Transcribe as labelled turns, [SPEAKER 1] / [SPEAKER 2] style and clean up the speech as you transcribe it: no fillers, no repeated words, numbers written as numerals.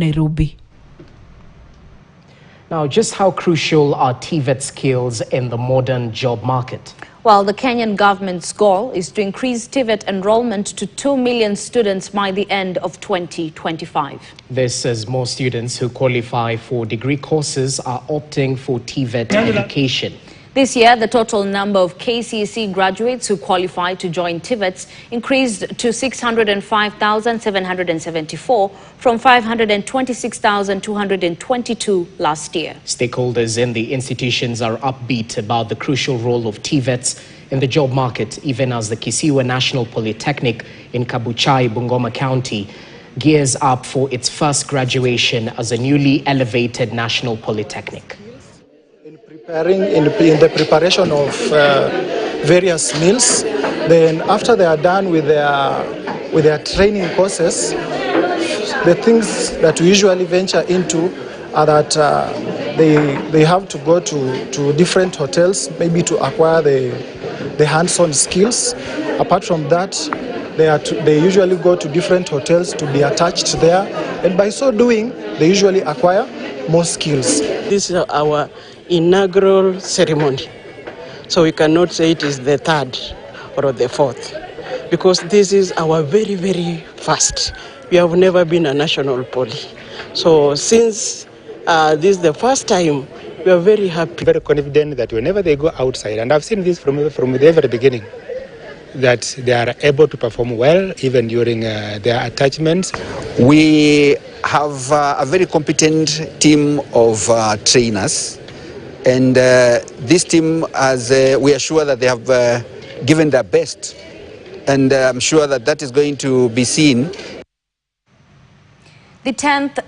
[SPEAKER 1] Nairobi.
[SPEAKER 2] Now, just how crucial are TVET skills in the modern job market?
[SPEAKER 3] Well, the Kenyan government's goal is to increase TVET enrollment to 2 million students by the end of 2025.
[SPEAKER 2] This as more students who qualify for degree courses are opting for TVET education.
[SPEAKER 3] This year, the total number of KCSE graduates who qualify to join TVETs increased to 605,774 from 526,222 last year.
[SPEAKER 2] Stakeholders in the institutions are upbeat about the crucial role of TVETs in the job market, even as the Kisiwa National Polytechnic in Kabuchai, Bungoma County, gears up for its first graduation as a newly elevated national polytechnic.
[SPEAKER 4] In the preparation of various meals, then after they are done with their training courses, the things that we usually venture into are that they have to go to different hotels, maybe to acquire the hands-on skills. Apart from that, they usually go to different hotels to be attached there, and by so doing, they usually acquire more skills.
[SPEAKER 5] This is our inaugural ceremony, so we cannot say it is the third or the fourth, because this is our very, very first. We have never been a national poly, so since this is the first time, we are very happy.
[SPEAKER 6] Very confident that whenever they go outside, and I've seen this from the very beginning, that they are able to perform well even during their attachments.
[SPEAKER 7] We have a very competent team of trainers, and this team, we are sure that they have given their best, and I'm sure that that is going to be seen.
[SPEAKER 3] The 10th